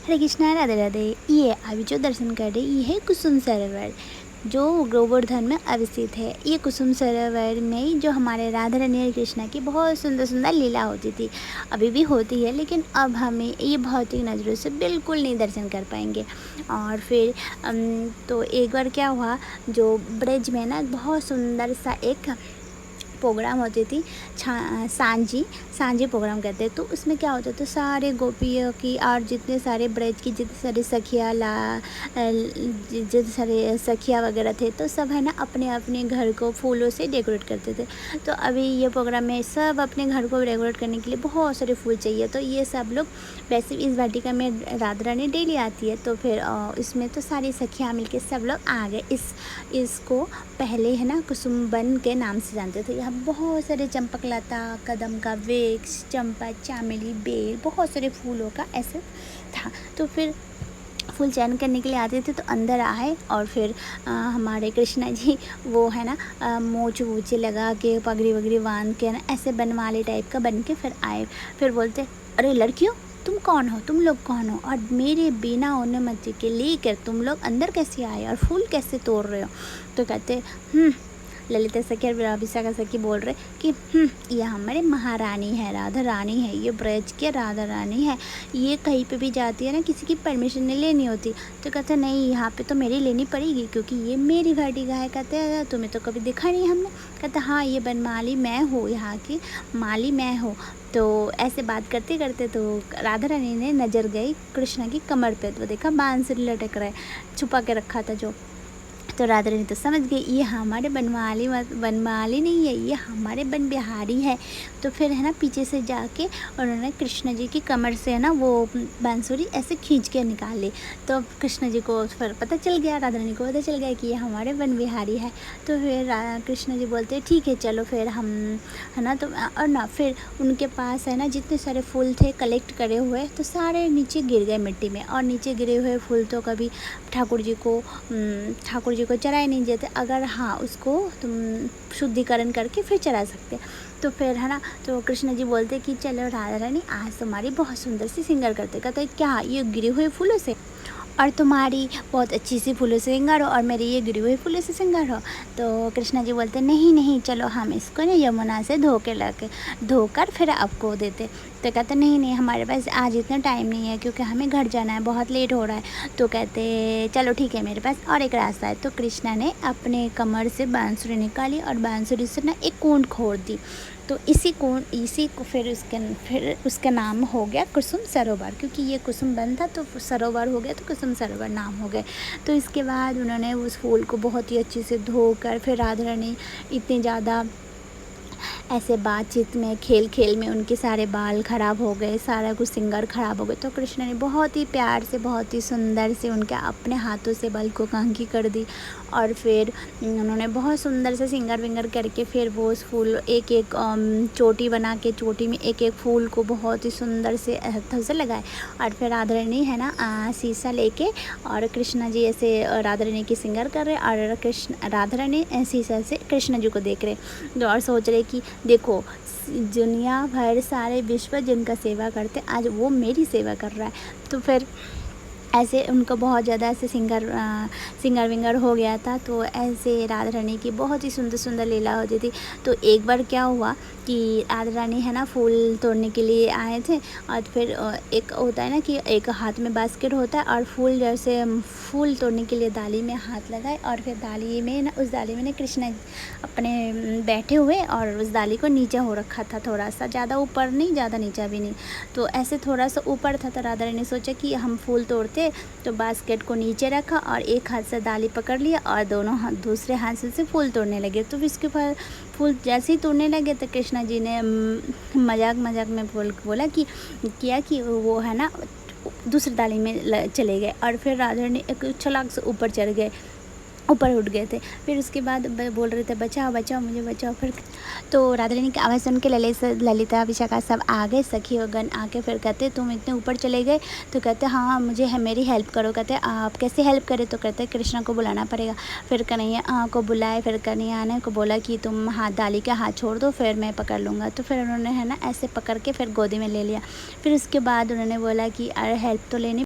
हरे कृष्णा, राधे राधे। ये अभी जो दर्शन कर रहे ये है कुसुम सरोवर, जो गोवर्धन में अवस्थित है। ये कुसुम सरोवर में जो हमारे राधा रानी और कृष्णा की बहुत सुंदर सुंदर लीला होती थी, अभी भी होती है, लेकिन अब हमें ये भौतिक नज़रों से बिल्कुल नहीं दर्शन कर पाएंगे। और फिर तो एक बार क्या हुआ, जो ब्रज में ना बहुत सुंदर सा एक प्रोग्राम होती थी, सांझी प्रोग्राम करते, तो उसमें क्या होता था, सारे गोपियों की और जितने सारे ब्रज की जितने सारे सखिया जितने सारे सखिया वगैरह थे, तो सब है ना अपने अपने घर को फूलों से डेकोरेट करते थे। तो अभी ये प्रोग्राम में सब अपने घर को डेकोरेट करने के लिए बहुत सारे फूल चाहिए, तो ये सब लोग वैसे इस वाटिका में राधा रानी डेली आती है, तो फिर इसमें तो सारी सखियाँ मिलके सब लोग आ गए। इसको पहले है ना कुसुम वन के नाम से जानते थे। यहाँ बहुत सारे चंपकलता, कदम का वृक्ष, चंपा, चामेली, बेल, बहुत सारे फूलों का ऐसे था। तो फिर फूल चयन करने के लिए आते थे, तो अंदर आए और फिर हमारे कृष्णा जी वो है ना मोच वोचे लगा के पगड़ी वगड़ी बांध के ना ऐसे बनवाले टाइप का बन के फिर आए। फिर बोलते, अरे लड़कियों, तुम कौन हो, तुम लोग कौन हो, और मेरे बिना अनुमति के लेकर तुम लोग अंदर कैसे आए और फूल कैसे तोड़ रहे हो। तो कहते ललिता सखी और विशाखा सखी बोल रहे कि ये हमारे महारानी है, राधा रानी है, ये ब्रज के राधा रानी है, ये कहीं पे भी जाती है ना किसी की परमिशन नहीं लेनी होती। तो कहते नहीं, यहाँ पे तो मेरी लेनी पड़ेगी क्योंकि ये मेरी वाटिका है। कहते हैं तुम्हें तो कभी देखा नहीं हमने। कहते हाँ, ये बनमाली मैं हूँ, यहाँ की माली मैं हूँ। तो ऐसे बात करते करते तो राधा रानी ने नज़र गई कृष्णा की कमर पे, तो देखा बांसुरी लटक रहा है, छुपा के रखा था जो। तो राधा रानी तो समझ गई ये हमारे बनवाली नहीं है, ये हमारे बन बिहारी है। तो फिर है ना पीछे से जाके उन्होंने कृष्ण जी की कमर से है ना वो बांसुरी ऐसे खींच के निकाल ली। तो कृष्ण जी को फिर पता चल गया, राधा रानी को पता चल गया कि ये हमारे बन बिहारी है। तो फिर कृष्ण जी बोलते ठीक है चलो फिर हम है ना, तो और ना फिर उनके पास है ना जितने सारे फूल थे कलेक्ट करे हुए, तो सारे नीचे गिर गए मिट्टी में। और नीचे गिरे हुए फूल तो कभी ठाकुर जी को चराए नहीं देते, अगर हाँ उसको तुम शुद्धिकरण करके फिर चरा सकते। तो फिर है ना, तो कृष्ण जी बोलते कि चलो राधा रानी आज तुम्हारी बहुत सुंदर सी सिंगार करते। कहते क्या ये गिरे हुए फूलों से, और तुम्हारी बहुत अच्छी सी फूलों से सिंगार हो और मेरी ये गिरी हुई फूलों से सिंगार हो। तो कृष्णा जी बोलते नहीं नहीं, चलो हम इसको ना यमुना से धोकर फिर आपको देते। तो कहते नहीं नहीं, हमारे पास आज इतना टाइम नहीं है क्योंकि हमें घर जाना है, बहुत लेट हो रहा है। तो कहते चलो ठीक है, मेरे पास और एक रास्ता है। तो कृष्णा ने अपने कमर से बांसुरी निकाली और बांसुरी से ना एक कूंड खोद दी। तो इसी को फिर उसका नाम हो गया कुसुम सरोवर, क्योंकि ये कुसुम बन था तो सरोवर हो गया, तो कुसुम सरोवर नाम हो गए। तो इसके बाद उन्होंने उस फूल को बहुत ही अच्छे से धोकर फिर राधा रानी इतने ज़्यादा ऐसे बातचीत में खेल खेल में उनके सारे बाल ख़राब हो गए, सारा कुछ सिंगार ख़राब हो गए। तो कृष्ण ने बहुत ही प्यार से बहुत ही सुंदर से उनके अपने हाथों से बाल को कंघी कर दी। और फिर उन्होंने बहुत सुंदर से सिंगार विंगार करके फिर वो उस फूल एक एक चोटी बना के चोटी में एक एक फूल को बहुत ही सुंदर से हाथों से लगाए। और फिर राधा रानी है ना शीशा लेके और कृष्ण जी ऐसे राधा रानी की सिंगार कर रहे और राधा रानी शीशा से कृष्ण जी को देख रहे और सोच रहे कि देखो दुनिया भर सारे विश्व जिनका सेवा करते आज वो मेरी सेवा कर रहा है। तो फिर ऐसे उनको बहुत ज़्यादा ऐसे सिंगर विंगर हो गया था। तो ऐसे राधा रानी की बहुत ही सुंदर सुंदर लीला होती थी। तो एक बार क्या हुआ कि राधा रानी है ना फूल तोड़ने के लिए आए थे और फिर एक होता है ना कि एक हाथ में बास्केट होता है और फूल जैसे फूल तोड़ने के लिए डाली में हाथ लगाए और फिर डाली में ना उस डाली में ना कृष्ण अपने बैठे हुए और उस डाली को नीचे हो रखा था, थोड़ा सा ज़्यादा ऊपर नहीं ज़्यादा नीचा भी नहीं, तो ऐसे थोड़ा सा ऊपर था। तो राधा रानी ने सोचा कि हम फूल तोड़ते, तो बास्केट को नीचे रखा और एक हाथ से डाली पकड़ लिया और दोनों हाथ दूसरे हाथ से फूल तोड़ने लगे। तो इसके बाद फूल जैसे ही तोड़ने लगे तो कृष्णा जी ने मजाक में बोला कि वो है ना दूसरी डाली में चले गए और फिर राधा रानी एक छलांग से ऊपर चढ़ गए, ऊपर उठ गए थे। फिर उसके बाद बोल रहे थे बचाओ बचाओ मुझे बचाओ। फिर तो राधा रानी की आवाज़ सुन के ललिता विशाखा सब आ गए, सखी वगन आके फिर कहते तुम इतने ऊपर चले गए। तो कहते हाँ मुझे मेरी हेल्प करो। कहते आप कैसे हेल्प करें। तो कहते कृष्णा को बुलाना पड़ेगा। फिर कन्हैया को बुलाए, फिर कन्हैया ने को बोला कि तुम हाथ डाली के हाथ छोड़ दो फिर मैं पकड़ लूँगा। तो फिर उन्होंने है ना ऐसे पकड़ के फिर गोदी में ले लिया। फिर उसके बाद उन्होंने बोला कि अरे हेल्प तो लेनी